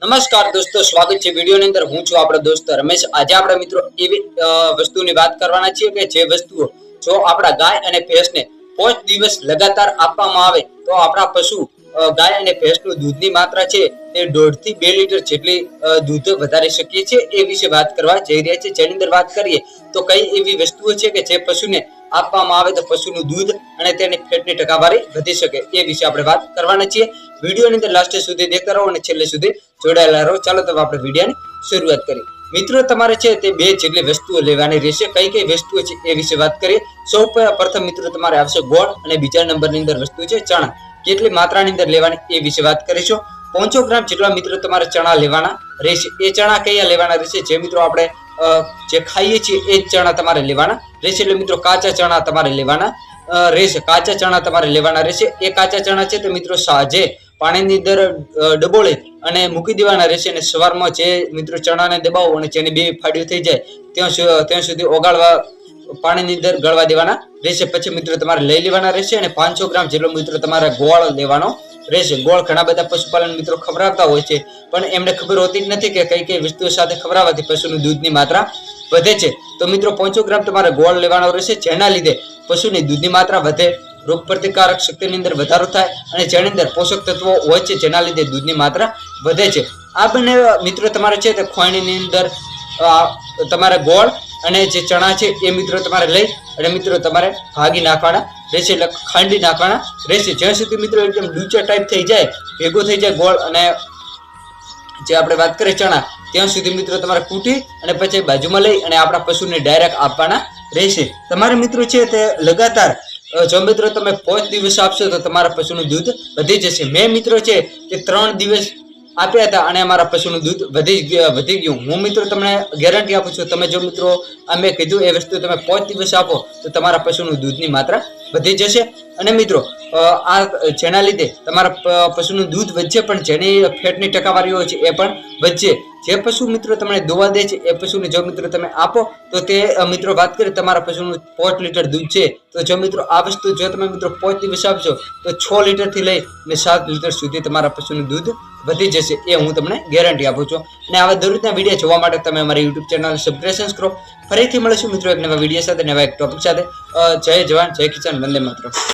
નમસ્કાર દોસ્તો, સ્વાગત છે વિડીયોની અંદર। હું છું આપણો દોસ્ત રમેશ। આજે આપણે મિત્રો એવી વસ્તુની વાત કરવાના છીએ કે જે વસ્તુઓ જો આપણા ગાય અને ભેંસને 5 દિવસ લગાતાર આપવામાં આવે તો આપણા પશુ ગાય અને ભેંસનું દૂધની માત્રા છે તે 1.5 થી 2 લીટર જેટલી દૂધ વધારી શકીએ છીએ। એ વિશે વાત કરવા જઈ રહ્યા છીએ। જેની અંદર વાત કરીએ તો કઈ એવી વસ્તુઓ છે કે જે પશુને આપવામાં આવે તો પશુનું દૂધ અને તેની ફેટની ટકાવારી વધી શકે, એ વિશે આપણે વાત કરવાના છીએ। વિડીયોની અંદર લાસ્ટ સુધી દેખતા રહો અને છેલ્લે સુધી જોડાયેલા રહો। ચાલો તો આપણે વિડીયોની શરૂઆત કરીએ। મિત્રો તમારે છે તે 2 જેટલી વસ્તુઓ લેવાની રહેશે। કઈ કઈ વસ્તુઓ છે એ વિશે વાત કરીએ। સૌ પ્રથમ મિત્રો તમારે આવશે ગોળ અને બીજા નંબરની અંદર વસ્તુ છે ચણા। કેટલી માત્રાની અંદર લેવાની એ વિશે વાત કરીશું। 500 ગ્રામ જેટલા મિત્રો તમારે ચણા લેવાના રહેશે। એ ચણા કયા લેવાના રહેશે? જે મિત્રો આપણે જે ખાઈએ છીએ એ જ ચણા તમારે લેવાના રહેશે। એટલે મિત્રો કાચા ચણા તમારે લેવાના રહેશે। કાચા ચણા તમારે લેવાના રહેશે। એ કાચા ચણા છે તો મિત્રો સાંજે પાણીની અંદર ડબોળી અને મૂકી દેવાના રહેશે। અને સવારમાં જે મિત્રો ચણાને દબાવો અને જેની 2 ફાડીઓ થઈ જાય ત્યાં સુધી ઓગાળવા પાણીની અંદર ગળવા દેવાના રહેશે। પછી મિત્રો તમારે લઈ લેવાના રહેશે અને 500 ગ્રામ જેટલો મિત્રો તમારે ગોળ લેવાનો રહેશે। ગોળ ઘણા બધા પશુપાલન મિત્રો ખવડાવતા હોય છે, પણ એમને ખબર હોતી જ નથી કે કઈ કઈ વસ્તુઓ સાથે ખવડાવવાથી પશુનું દૂધની માત્રા વધે છે। તો મિત્રો 500 ગ્રામ તમારે ગોળ લેવાનો રહેશે, જેના લીધે પશુની દૂધની માત્રા વધે, રોગ પ્રતિકારક શક્તિની અંદર વધારો થાય અને જેની અંદર પોષક તત્વો હોય છે જેના લીધે દૂધની માત્રા વધે છે। આ બંને મિત્રો તમારે છે તે ખોયણીની અંદર તમારે ગોળ અને જે ચણા છે એ મિત્રો તમારે લઈ અને મિત્રો તમારે ભાગી નાખવાના રહેશે, એટલે ખાંડી નાખવાના રહેશે। જ્યાં સુધી મિત્રો એકદમ ડૂચા ટાઈપ થઈ જાય, ભેગો થઈ જાય ગોળ અને જે આપણે વાત કરીએ ચણા, ત્યાં સુધી મિત્રો તમારે કૂટી અને પછી બાજુમાં લઈ અને આપણા પશુને ડાયરેક્ટ આપવાના રહેશે। તમારે મિત્રો છે તે લગાતાર જો મિત્રો તમે 5 દિવસ આપશો તો તમારા પશુનું દૂધ વધી જશે। મેં મિત્રો છે તે 3 દિવસ આપ્યા હતા અને અમારા પશુનું દૂધ વધી ગયું। હું મિત્રો તમને ગેરંટી આપું છું, તમે જો મિત્રો મેં કીધું એ વસ્તુ તમે 5 દિવસ આપો તો તમારા પશુનું દૂધની માત્રા વધી જશે। અને મિત્રો આ જેના લીધે તમારા પશુનું દૂધ વધશે, પણ જેની ફેટની ટકાવારી હોય છે એ પણ વધશે। જે પશુ મિત્રો તમને દોવા દે છે એ પશુને જો મિત્રો તમે આપો તો તે મિત્રો વાત કરીએ તમારા પશુનું 5 લીટર દૂધ છે, તો જો મિત્રો આ વસ્તુ જો તમે મિત્રો 5 દિવસ આપશો તો 6 લીટરથી લઈને 7 લીટર સુધી તમારા પશુનું દૂધ વધી જશે, એ હું તમને ગેરંટી આપું છું। અને આવા દરરોજના વિડીયો જોવા માટે તમે અમારી યુટ્યુબ ચેનલ સબસ્ક્રાઇબ કરો। ફરીથી મળીશું મિત્રો એક નવા વિડીયો સાથે, નવા એક ટોપિક સાથે। જય જવાન, જય કિસાન, વંદે માતરમ।